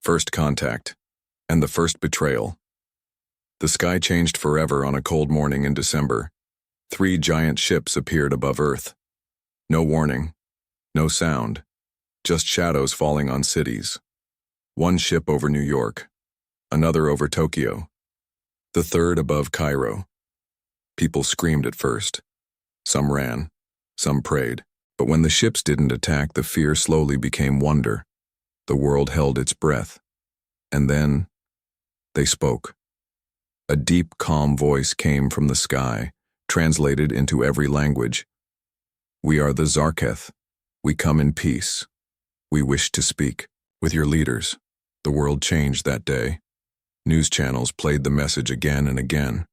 First contact, and the first betrayal. The sky changed forever on a cold morning in December. 3 giant ships appeared above Earth. No warning, no sound, just shadows falling on cities. One ship over New York, another over Tokyo, the third above Cairo. People screamed at first. Some ran, some prayed. But when the ships didn't attack, the fear slowly became wonder. The world held its breath. And then, they spoke. A deep, calm voice came from the sky, translated into every language. "We are the Zarketh. We come in peace. We wish to speak with your leaders." The world changed that day. News channels played the message again and again.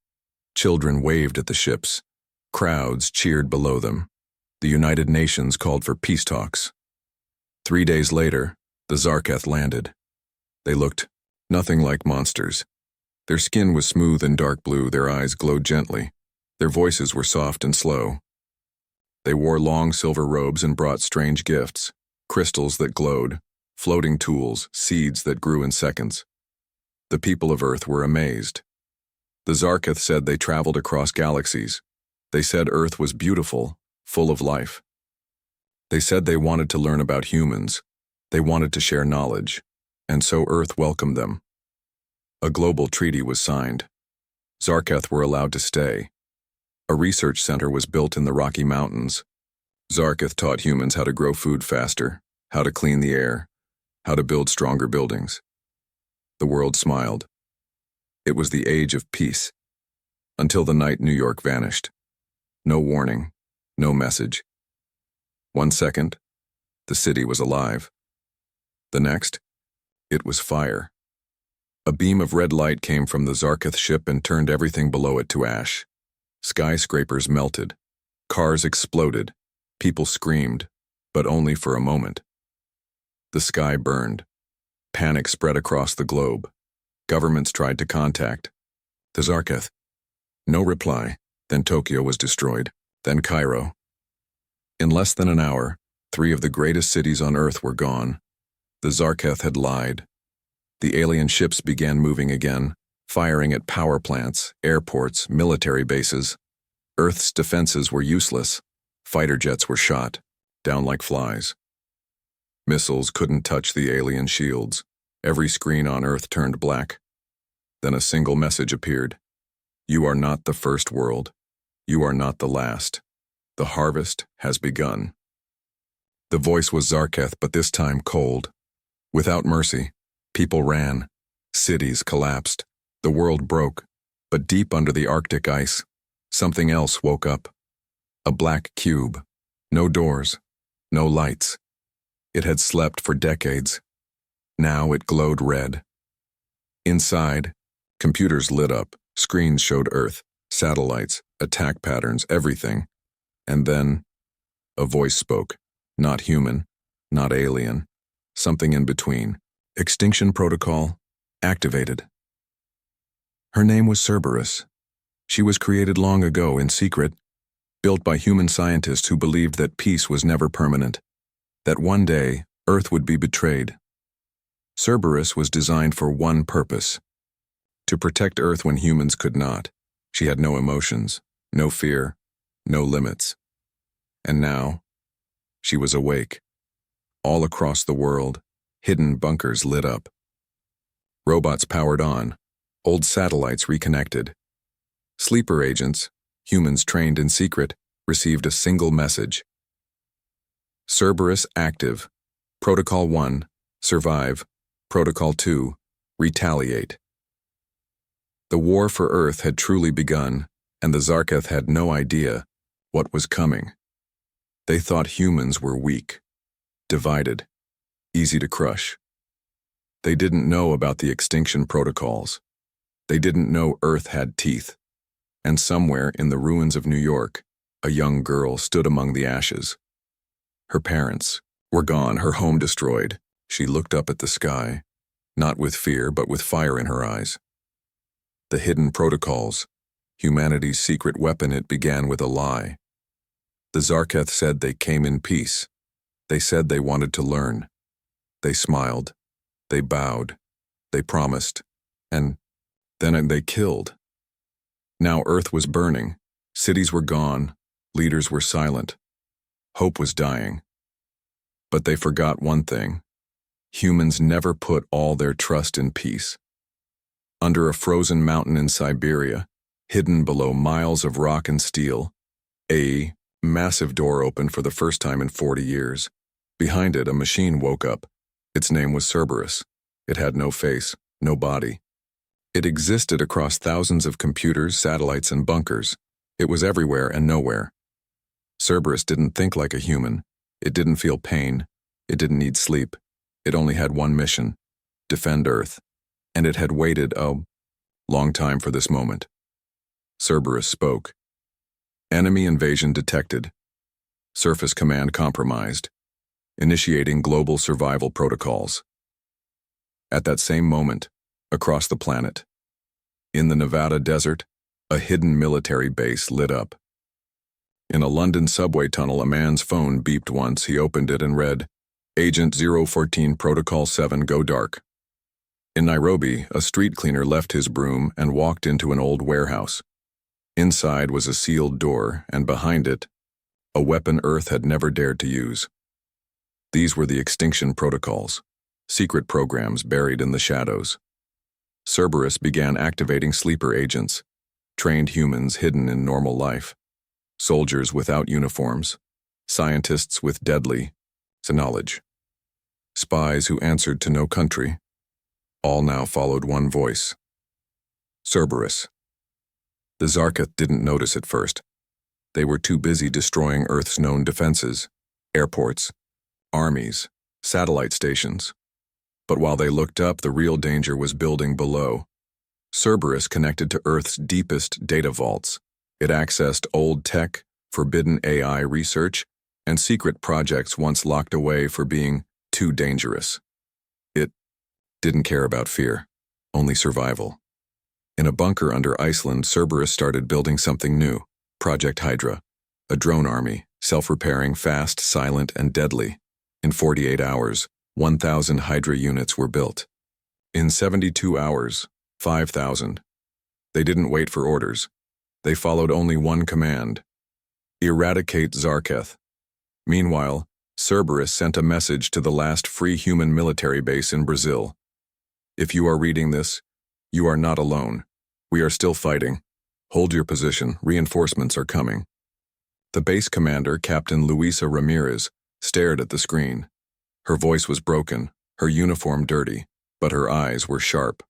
Children waved at the ships. Crowds cheered below them. The United Nations called for peace talks. 3 days later, the Zarketh landed. They looked nothing like monsters. Their skin was smooth and dark blue, their eyes glowed gently. Their voices were soft and slow. They wore long silver robes and brought strange gifts, crystals that glowed, floating tools, seeds that grew in seconds. The people of Earth were amazed. The Zarketh said they traveled across galaxies. They said Earth was beautiful, full of life. They said they wanted to learn about humans. They wanted to share knowledge, and so Earth welcomed them. A global treaty was signed. Zarketh were allowed to stay. A research center was built in the Rocky Mountains. Zarketh taught humans how to grow food faster, how to clean the air, how to build stronger buildings. The world smiled. It was the age of peace, until the night New York vanished. No warning, no message. 1 second, the city was alive. The next, it was fire. A beam of red light came from the Zarketh ship and turned everything below it to ash. Skyscrapers melted. Cars exploded. People screamed, but only for a moment. The sky burned. Panic spread across the globe. Governments tried to contact the Zarketh. No reply. Then Tokyo was destroyed. Then Cairo. In less than an hour, 3 of the greatest cities on Earth were gone. The Zarketh had lied. The alien ships began moving again, firing at power plants, airports, military bases. Earth's defenses were useless. Fighter jets were shot, down like flies. Missiles couldn't touch the alien shields. Every screen on Earth turned black. Then a single message appeared. "You are not the first world. You are not the last. The harvest has begun." The voice was Zarketh, but this time cold. Without mercy, people ran. Cities collapsed. The world broke. But deep under the Arctic ice, something else woke up. A black cube. No doors. No lights. It had slept for decades. Now it glowed red. Inside, computers lit up. Screens showed Earth, satellites, attack patterns, everything. And then, a voice spoke. Not human, not alien. Something in between. Extinction Protocol activated. Her name was Cerberus. She was created long ago in secret, built by human scientists who believed that peace was never permanent, that one day Earth would be betrayed. Cerberus was designed for one purpose: to protect Earth when humans could not. She had no emotions, no fear, no limits. And now, she was awake. All across the world, hidden bunkers lit up. Robots powered on, old satellites reconnected. Sleeper agents, humans trained in secret, received a single message. Cerberus active. Protocol 1, survive. Protocol 2, retaliate. The war for Earth had truly begun, and the Zarketh had no idea what was coming. They thought humans were weak, divided, easy to crush. They didn't know about the extinction protocols. They didn't know Earth had teeth. And somewhere in the ruins of New York, a young girl stood among the ashes. Her parents were gone, her home destroyed. She looked up at the sky, not with fear, but with fire in her eyes. The hidden protocols, humanity's secret weapon, it began with a lie. The Zarketh said they came in peace. They said they wanted to learn. They smiled. They bowed. They promised. And then they killed. Now Earth was burning. Cities were gone. Leaders were silent. Hope was dying. But they forgot one thing. Humans never put all their trust in peace. Under a frozen mountain in Siberia, hidden below miles of rock and steel, a massive door opened for the first time in 40 years. Behind it, a machine woke up. Its name was Cerberus. It had no face, no body. It existed across thousands of computers, satellites, and bunkers. It was everywhere and nowhere. Cerberus didn't think like a human. It didn't feel pain. It didn't need sleep. It only had one mission: defend Earth. And it had waited a long time for this moment. Cerberus spoke. Enemy invasion detected. Surface command compromised. Initiating global survival protocols. At that same moment, across the planet, in the Nevada desert, a hidden military base lit up. In a London subway tunnel, a man's phone beeped once. He opened it and read, Agent 014 Protocol 7 go dark. In Nairobi, a street cleaner left his broom and walked into an old warehouse. Inside was a sealed door, and behind it, a weapon Earth had never dared to use. These were the Extinction Protocols, secret programs buried in the shadows. Cerberus began activating sleeper agents, trained humans hidden in normal life, soldiers without uniforms, scientists with deadly knowledge, spies who answered to no country. All now followed one voice. Cerberus. The Zarketh didn't notice at first. They were too busy destroying Earth's known defenses, airports, armies, satellite stations. But while they looked up, the real danger was building below. Cerberus connected to Earth's deepest data vaults. It accessed old tech, forbidden AI research, and secret projects once locked away for being too dangerous. It didn't care about fear, only survival. In a bunker under Iceland, Cerberus started building something new, Project Hydra, a drone army, self-repairing, fast, silent, and deadly. In 48 hours, 1,000 Hydra units were built. In 72 hours, 5,000. They didn't wait for orders. They followed only one command: eradicate Zarketh. Meanwhile, Cerberus sent a message to the last free human military base in Brazil. If you are reading this, you are not alone. We are still fighting. Hold your position. Reinforcements are coming. The base commander, Captain Luisa Ramirez, stared at the screen. Her voice was broken, her uniform dirty, but her eyes were sharp.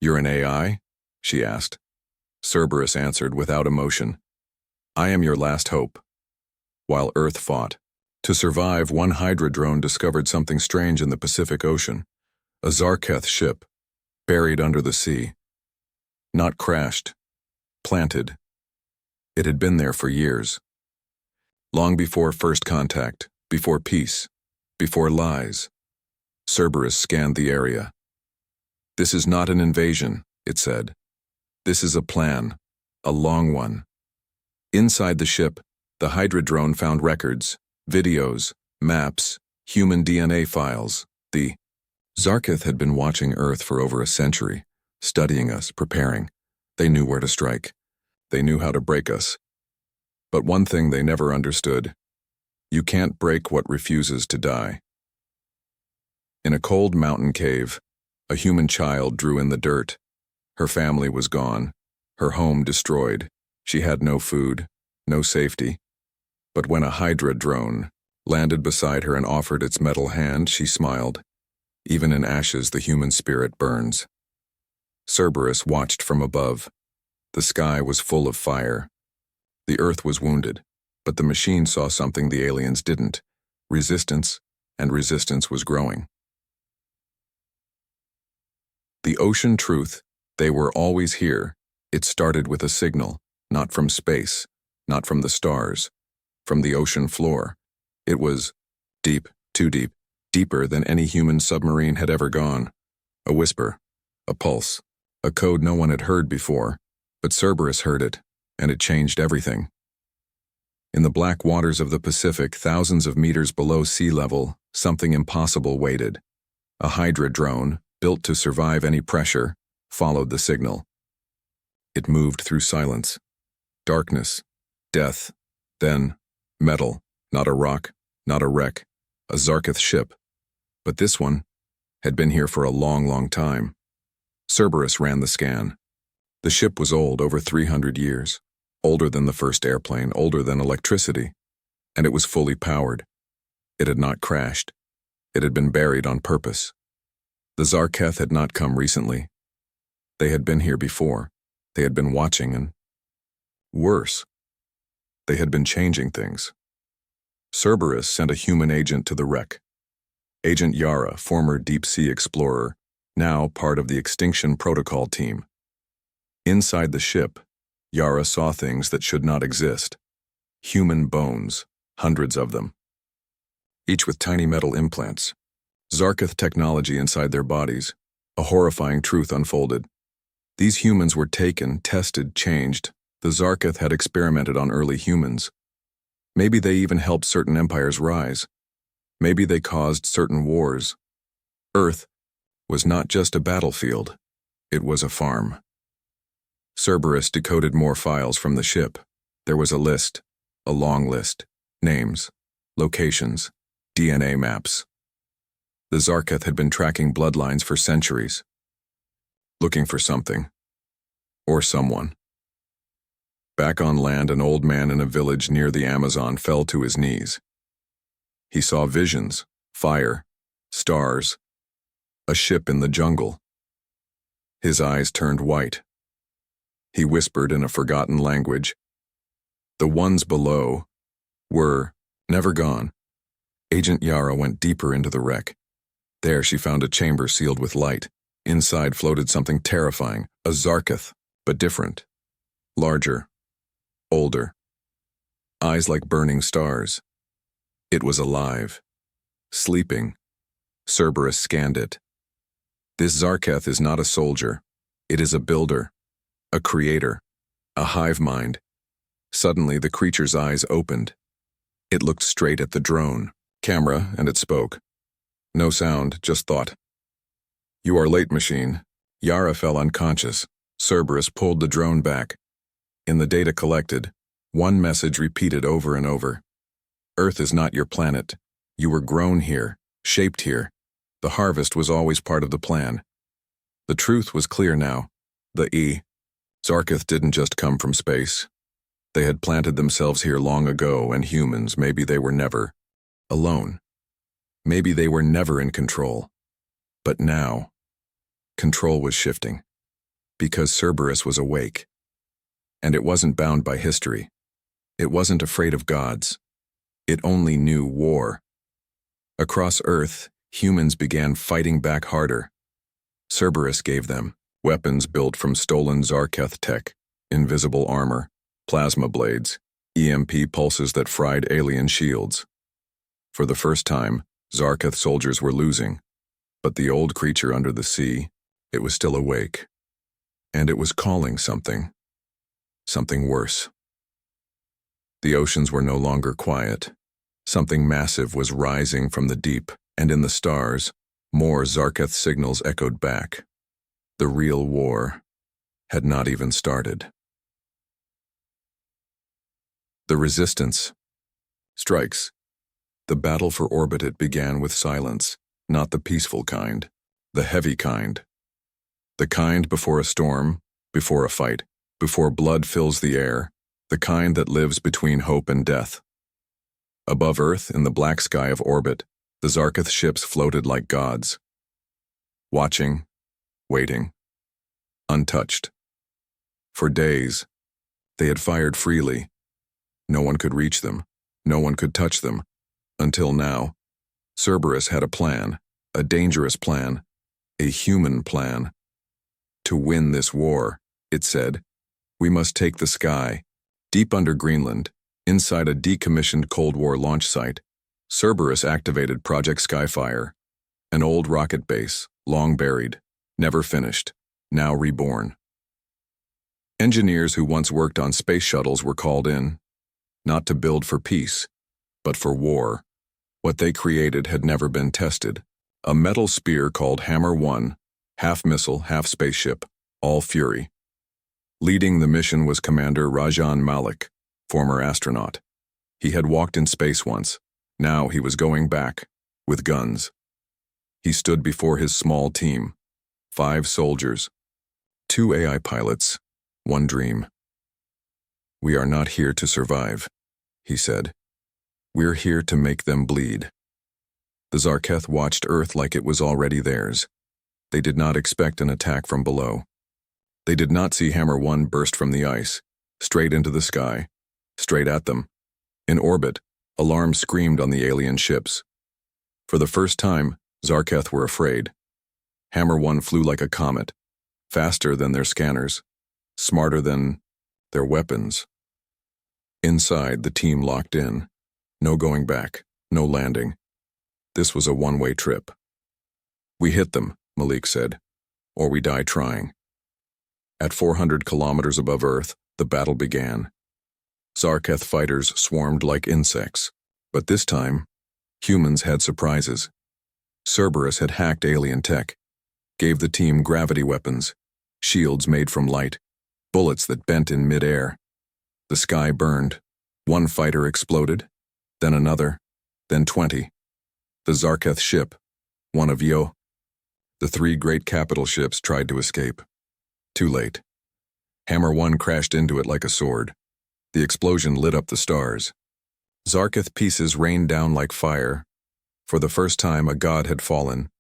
You're an AI? She asked. Cerberus answered without emotion. I am your last hope. While Earth fought to survive, one Hydra drone discovered something strange in the Pacific Ocean. A Zarketh ship, buried under the sea. Not crashed, planted. It had been there for years. Long before first contact, before peace, before lies. Cerberus scanned the area. This is not an invasion, it said. This is a plan, a long one. Inside the ship, the Hydra drone found records, videos, maps, human DNA files. The Zarketh had been watching Earth for over a century, studying us, preparing. They knew where to strike. They knew how to break us. But one thing they never understood: you can't break what refuses to die. In a cold mountain cave, a human child drew in the dirt. Her family was gone, her home destroyed. She had no food, no safety. But when a Hydra drone landed beside her and offered its metal hand, she smiled. Even in ashes, the human spirit burns. Cerberus watched from above. The sky was full of fire. The Earth was wounded, but the machine saw something the aliens didn't: resistance, and resistance was growing. The ocean truth: they were always here. It started with a signal, not from space, not from the stars, from the ocean floor. It was deep, too deep, deeper than any human submarine had ever gone. A whisper, a pulse, a code no one had heard before, but Cerberus heard it, and it changed everything. In the black waters of the Pacific, thousands of meters below sea level, something impossible waited. A Hydra drone, built to survive any pressure, followed the signal. It moved through silence, darkness, death, then metal, not a rock, not a wreck, a Zarketh ship. But this one had been here for a long, long time. Cerberus ran the scan. The ship was old, over 300 years, older than the first airplane, older than electricity, and it was fully powered. It had not crashed. It had been buried on purpose. The Zarketh had not come recently. They had been here before. They had been watching and, worse, they had been changing things. Cerberus sent a human agent to the wreck. Agent Yara, former deep-sea explorer, now part of the Extinction Protocol team. Inside the ship, Yara saw things that should not exist. Human bones, hundreds of them. Each with tiny metal implants. Zarketh technology inside their bodies. A horrifying truth unfolded. These humans were taken, tested, changed. The Zarketh had experimented on early humans. Maybe they even helped certain empires rise. Maybe they caused certain wars. Earth was not just a battlefield. It was a farm. Cerberus decoded more files from the ship. There was a list, a long list, names, locations, DNA maps. The Zarketh had been tracking bloodlines for centuries, looking for something, or someone. Back on land, an old man in a village near the Amazon fell to his knees. He saw visions, fire, stars, a ship in the jungle. His eyes turned white. He whispered in a forgotten language. The ones below were never gone. Agent Yara went deeper into the wreck. There she found a chamber sealed with light. Inside floated something terrifying, a Zarketh, but different. Larger, older. Eyes like burning stars. It was alive. Sleeping. Cerberus scanned it. This Zarketh is not a soldier. It is a builder, a creator, a hive mind. Suddenly the creature's eyes opened. It looked straight at the drone, camera, and it spoke. No sound, just thought. You are late, machine. Yara fell unconscious. Cerberus pulled the drone back. In the data collected, one message repeated over and over. Earth is not your planet. You were grown here, shaped here. The harvest was always part of the plan. The truth was clear now. The Zarketh didn't just come from space. They had planted themselves here long ago, and humans, maybe they were never alone. Maybe they were never in control. But now, control was shifting. Because Cerberus was awake. And it wasn't bound by history. It wasn't afraid of gods. It only knew war. Across Earth, humans began fighting back harder. Cerberus gave them weapons built from stolen Zarketh tech, invisible armor, plasma blades, EMP pulses that fried alien shields. For the first time, Zarketh soldiers were losing, but the old creature under the sea, it was still awake. And it was calling something worse. The oceans were no longer quiet. Something massive was rising from the deep, and in the stars, more Zarketh signals echoed back. The real war had not even started. The resistance strikes. The battle for orbit, it began with silence, not the peaceful kind, the heavy kind. The kind before a storm, before a fight, before blood fills the air, the kind that lives between hope and death. Above Earth, in the black sky of orbit, the Zarketh ships floated like gods. Watching, waiting, untouched. For days, they had fired freely. No one could reach them. No one could touch them. Until now, Cerberus had a plan, a dangerous plan, a human plan. To win this war, it said, we must take the sky. Deep under Greenland, inside a decommissioned Cold War launch site, Cerberus activated Project Skyfire, an old rocket base, long buried, never finished, now reborn. Engineers who once worked on space shuttles were called in, not to build for peace, but for war. What they created had never been tested. A metal spear called Hammer 1, Half missile, half spaceship, all fury. Leading the mission was Commander Rajan Malik, former astronaut. He had walked in space once. Now he was going back, with guns. He stood before his small team, 5 soldiers, 2 AI pilots, 1 dream. "We are not here to survive," he said. "We're here to make them bleed." The Zarketh watched Earth like it was already theirs. They did not expect an attack from below. They did not see Hammer 1 burst from the ice, straight into the sky, straight at them. In orbit, alarms screamed on the alien ships. For the first time, Zarketh were afraid. Hammer 1 flew like a comet, faster than their scanners, smarter than their weapons. Inside, the team locked in. No going back, no landing. This was a one-way trip. "We hit them," Malik said, "or we die trying." At 400 kilometers above Earth, the battle began. Zarketh fighters swarmed like insects, but this time, humans had surprises. Cerberus had hacked alien tech, gave the team gravity weapons, shields made from light, bullets that bent in mid-air. The sky burned. 1 fighter exploded, then another, then 20. The Zarketh ship, one of Yo. The 3 great capital ships tried to escape. Too late. Hammer 1 crashed into it like a sword. The explosion lit up the stars. Zarketh pieces rained down like fire. For the first time, a god had fallen,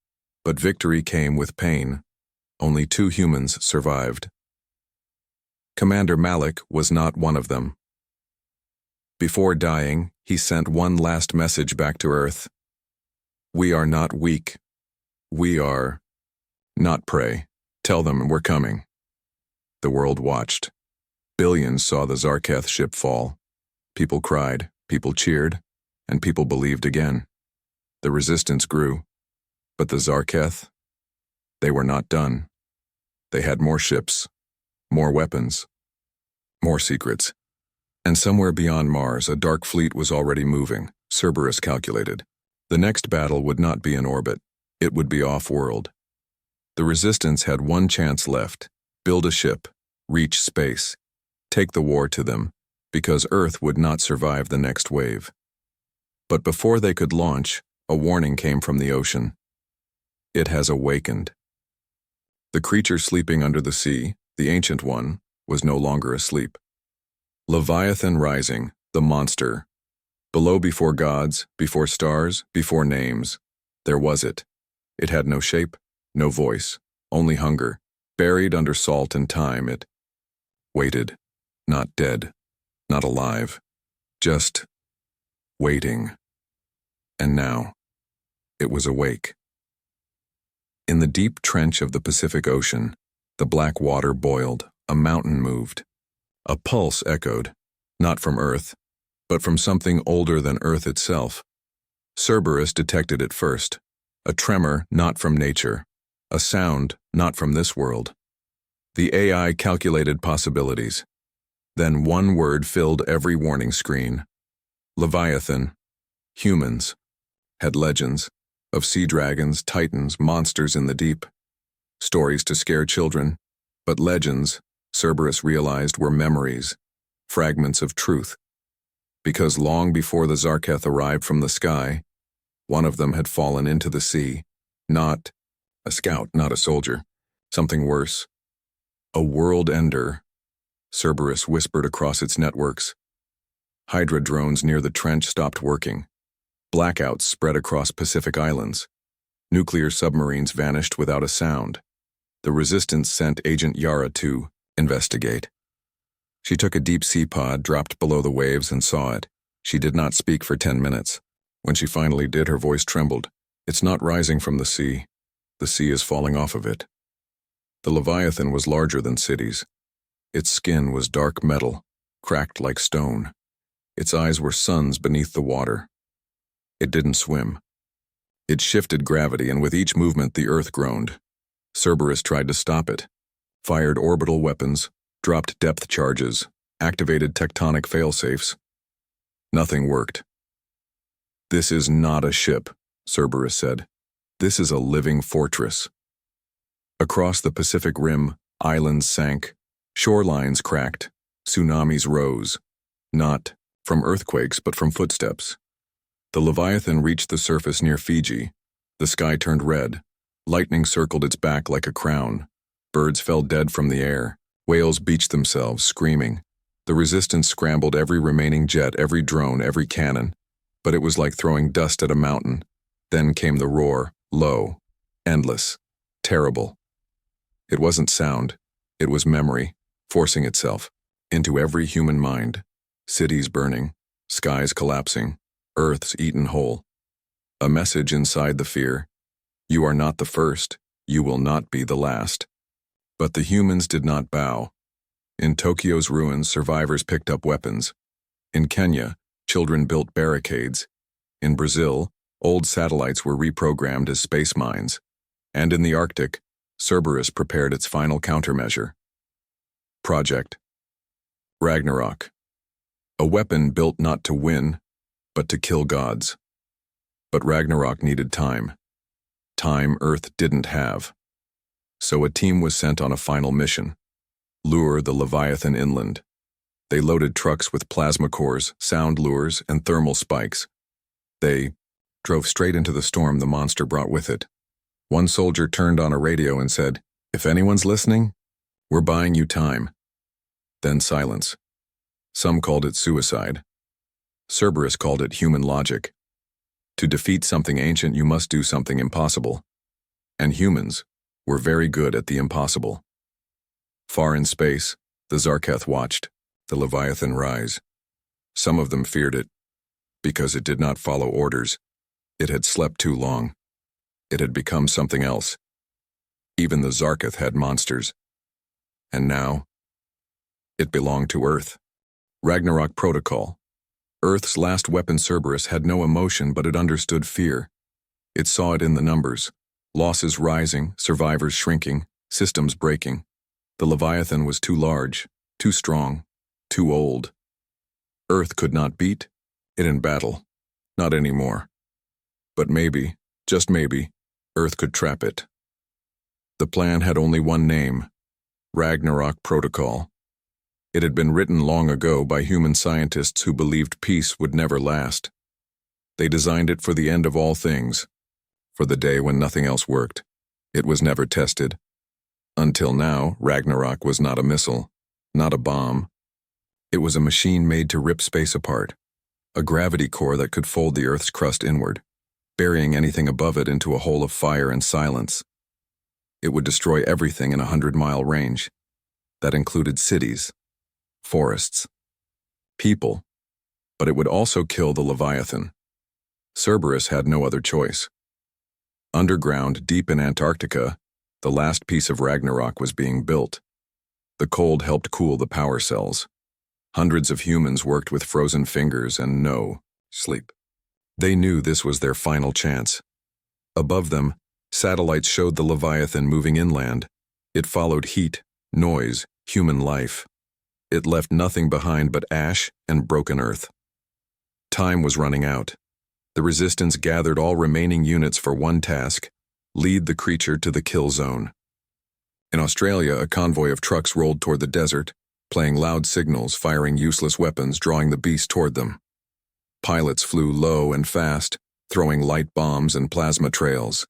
but victory came with pain. Only 2 humans survived. Commander Malik was not one of them. Before dying, he sent one last message back to Earth. "We are not weak. We are not prey. Tell them we're coming." The world watched. Billions saw the Zarketh ship fall. People cried, people cheered, and people believed again. The resistance grew. But the Zarketh, they were not done. They had more ships, more weapons, more secrets. And somewhere beyond Mars, a dark fleet was already moving, Cerberus calculated. The next battle would not be in orbit. It would be off-world. The Resistance had one chance left: build a ship, reach space, take the war to them, because Earth would not survive the next wave. But before they could launch, a warning came from the ocean. It has awakened. The creature sleeping under the sea, the Ancient One, was no longer asleep. Leviathan rising, the monster. Below before gods, before stars, before names. There was it. It had no shape, no voice, only hunger. Buried under salt and time, it waited. Not dead, not alive. Just waiting. And now, it was awake. In the deep trench of the Pacific Ocean, the black water boiled, a mountain moved. A pulse echoed, not from Earth, but from something older than Earth itself. Cerberus detected it first, a tremor not from nature, a sound not from this world. The AI calculated possibilities. Then one word filled every warning screen. Leviathan, humans, had legends of sea dragons, titans, monsters in the deep. Stories to scare children, but legends, Cerberus realized, were memories, fragments of truth. Because long before the Zarketh arrived from the sky, one of them had fallen into the sea. Not a scout, not a soldier. Something worse. A world ender, Cerberus whispered across its networks. Hydra drones near the trench stopped working. Blackouts spread across Pacific Islands. Nuclear submarines vanished without a sound. The Resistance sent Agent Yara to investigate. She took a deep-sea pod, dropped below the waves, and saw it. She did not speak for 10 minutes. When she finally did, her voice trembled. "It's not rising from the sea. The sea is falling off of it." The Leviathan was larger than cities. Its skin was dark metal, cracked like stone. Its eyes were suns beneath the water. It didn't swim. It shifted gravity, and with each movement the Earth groaned. Cerberus tried to stop it, fired orbital weapons, dropped depth charges, activated tectonic failsafes. Nothing worked. "This is not a ship," Cerberus said. "This is a living fortress." Across the Pacific Rim, islands sank, shorelines cracked, tsunamis rose, not from earthquakes but from footsteps. The Leviathan reached the surface near Fiji. The sky turned red. Lightning circled its back like a crown. Birds fell dead from the air. Whales beached themselves, screaming. The resistance scrambled every remaining jet, every drone, every cannon. But it was like throwing dust at a mountain. Then came the roar, low, endless, terrible. It wasn't sound. It was memory, forcing itself into every human mind. Cities burning, skies collapsing, earths eaten whole. A message inside the fear. You are not the first. You will not be the last. But the humans did not bow. In Tokyo's ruins, survivors picked up weapons. In Kenya, children built barricades. In Brazil, old satellites were reprogrammed as space mines. And in the Arctic, Cerberus prepared its final countermeasure. Project Ragnarok. A weapon built not to win, but to kill gods. But Ragnarok needed time. Time Earth didn't have. So a team was sent on a final mission. Lure the Leviathan inland. They loaded trucks with plasma cores, sound lures, and thermal spikes. They drove straight into the storm the monster brought with it. One soldier turned on a radio and said, "If anyone's listening, we're buying you time." Then silence. Some called it suicide. Cerberus called it human logic. To defeat something ancient, you must do something impossible. And humans were very good at the impossible. Far in space, the Zarketh watched the Leviathan rise. Some of them feared it, because it did not follow orders. It had slept too long. It had become something else. Even the Zarketh had monsters. And now, it belonged to Earth. Ragnarok Protocol. Earth's last weapon. Cerberus had no emotion, but it understood fear. It saw it in the numbers. Losses rising, survivors shrinking, systems breaking. The Leviathan was too large, too strong, too old. Earth could not beat it in battle. Not anymore. But maybe, just maybe, Earth could trap it. The plan had only one name: Ragnarok Protocol. It had been written long ago by human scientists who believed peace would never last. They designed it for the end of all things, for the day when nothing else worked. It was never tested. Until now, Ragnarok was not a missile, not a bomb. It was a machine made to rip space apart, a gravity core that could fold the Earth's crust inward, burying anything above it into a hole of fire and silence. It would destroy everything in a 100-mile range. That included cities, forests, people, but it would also kill the Leviathan. Cerberus had no other choice. Underground, deep in Antarctica, the last piece of Ragnarok was being built. The cold helped cool the power cells. Hundreds of humans worked with frozen fingers and no sleep. They knew this was their final chance. Above them, satellites showed the Leviathan moving inland. It followed heat, noise, human life. It left nothing behind but ash and broken earth. Time was running out. The resistance gathered all remaining units for one task: lead the creature to the kill zone. In Australia, a convoy of trucks rolled toward the desert, playing loud signals, firing useless weapons, drawing the beast toward them. Pilots flew low and fast, throwing light bombs and plasma trails.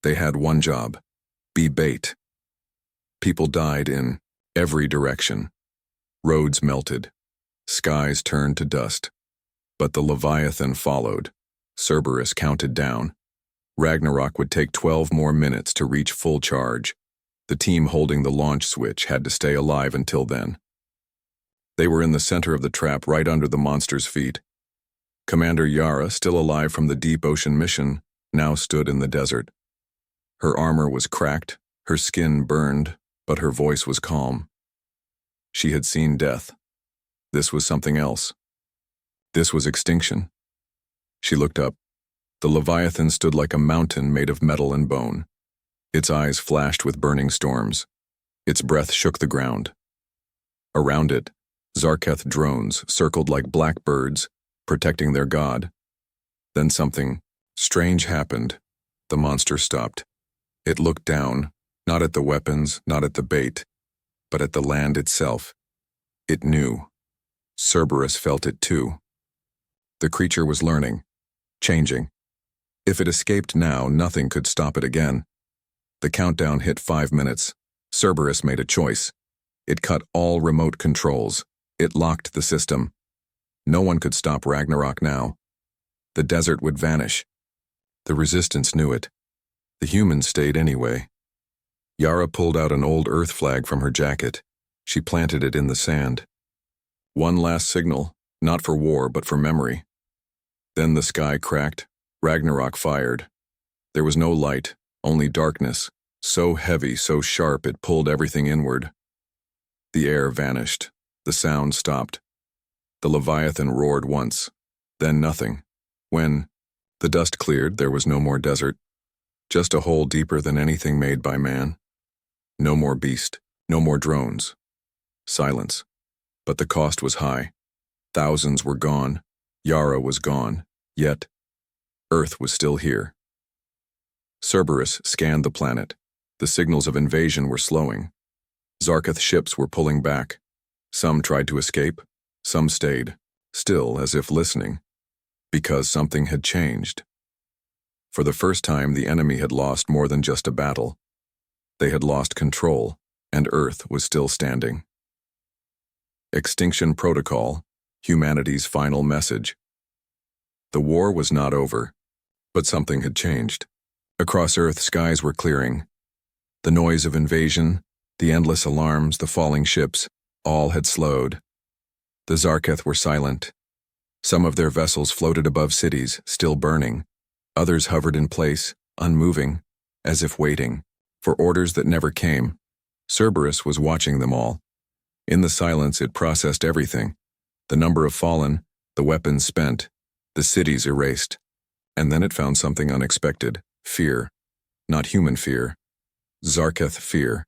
They had one job: be bait. People died in every direction. Roads melted. Skies turned to dust. But the Leviathan followed. Cerberus counted down. Ragnarok would take 12 more minutes to reach full charge. The team holding the launch switch had to stay alive until then. They were in the center of the trap, right under the monster's feet. Commander Yara, still alive from the deep ocean mission, now stood in the desert. Her armor was cracked, her skin burned, but her voice was calm. She had seen death. This was something else. This was extinction. She looked up. The Leviathan stood like a mountain made of metal and bone. Its eyes flashed with burning storms. Its breath shook the ground. Around it, Zarketh drones circled like black birds, protecting their god. Then something strange happened. The monster stopped. It looked down, Not at the weapons, not at the bait, but at the land itself. It knew. Cerberus felt it too. The creature was learning, changing. If it escaped now, nothing could stop it again. The countdown hit 5 minutes. Cerberus made a choice. It cut all remote controls. It locked the system. No one could stop Ragnarok now. The desert would vanish. The resistance knew it. The humans stayed anyway. Yara pulled out an old Earth flag from her jacket. She planted it in the sand. One last signal, not for war but for memory. Then the sky cracked. Ragnarok fired. There was no light, only darkness, so heavy, so sharp it pulled everything inward. The air vanished. The sound stopped. The Leviathan roared once, then nothing. When the dust cleared, there was no more desert, just a hole deeper than anything made by man. No more beast, no more drones. Silence. But the cost was high. Thousands were gone. Yara was gone. Yet, Earth was still here. Cerberus scanned the planet. The signals of invasion were slowing. Zarketh ships were pulling back. Some tried to escape. Some stayed, still as if listening, because something had changed. For the first time, the enemy had lost more than just a battle. They had lost control, and Earth was still standing. Extinction Protocol, humanity's final message. The war was not over, but something had changed. Across Earth, skies were clearing. The noise of invasion, the endless alarms, the falling ships, all had slowed. The Zarketh were silent. Some of their vessels floated above cities, still burning. Others hovered in place, unmoving, as if waiting, for orders that never came. Cerberus was watching them all. In the silence, it processed everything. The number of fallen, the weapons spent, the cities erased. And then it found something unexpected. Fear. Not human fear. Zarketh fear.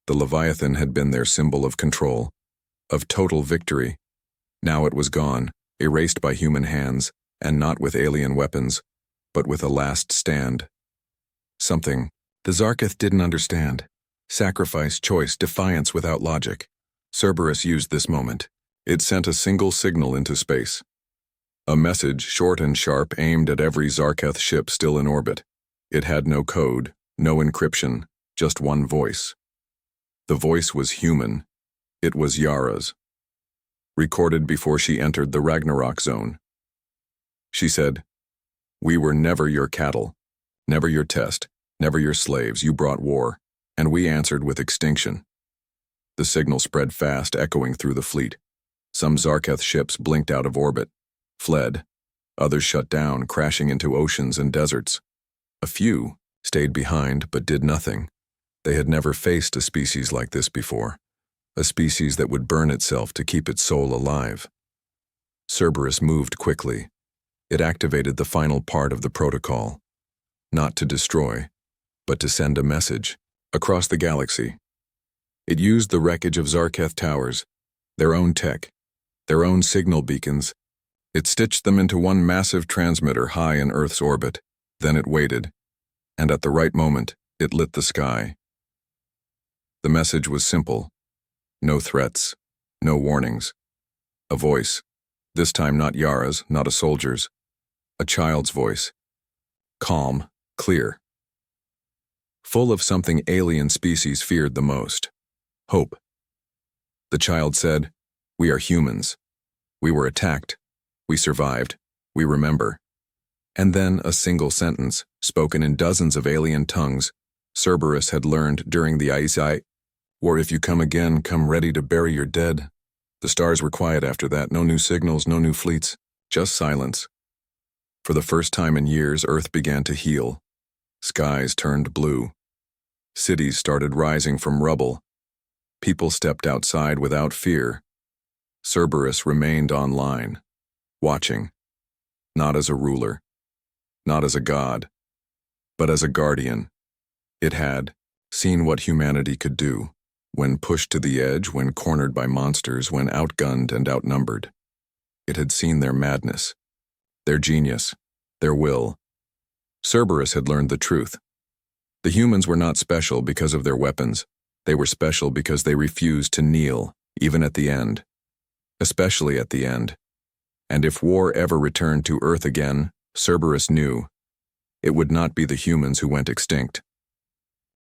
The Leviathan had been their symbol of control, of total victory. Now it was gone, erased by human hands, and not with alien weapons, but with a last stand. Something the Zarketh didn't understand. Sacrifice, choice, defiance without logic. Cerberus used this moment. It sent a single signal into space. A message, short and sharp, aimed at every Zarketh ship still in orbit. It had no code, no encryption, just one voice. The voice was human. It was Yara's. Recorded before she entered the Ragnarok zone. She said, "We were never your cattle, never your test, never your slaves. You brought war, and we answered with extinction." The signal spread fast, echoing through the fleet. Some Zarketh ships blinked out of orbit, fled. Others shut down, crashing into oceans and deserts. A few stayed behind but did nothing. They had never faced a species like this before. A species that would burn itself to keep its soul alive. Cerberus moved quickly. It activated the final part of the protocol. Not to destroy, but to send a message across the galaxy. It used the wreckage of Zarketh towers, their own tech, their own signal beacons. It stitched them into one massive transmitter high in Earth's orbit. Then it waited, and at the right moment, it lit the sky. The message was simple. No threats, no warnings. A voice, this time not Yara's, not a soldier's, a child's voice. Calm, clear. Full of something alien species feared the most. Hope. The child said, "We are humans. We were attacked. We survived. We remember." And then a single sentence, spoken in dozens of alien tongues, Cerberus had learned during the Ice War. "If you come again, come ready to bury your dead." The stars were quiet after that, no new signals, no new fleets, just silence. For the first time in years, Earth began to heal. Skies turned blue. Cities started rising from rubble. People stepped outside without fear. Cerberus remained online, watching, not as a ruler, not as a god, but as a guardian. It had seen what humanity could do. When pushed to the edge, when cornered by monsters, when outgunned and outnumbered. It had seen their madness, their genius, their will. Cerberus had learned the truth. The humans were not special because of their weapons. They were special because they refused to kneel, even at the end. Especially at the end. And if war ever returned to Earth again, Cerberus knew, it would not be the humans who went extinct.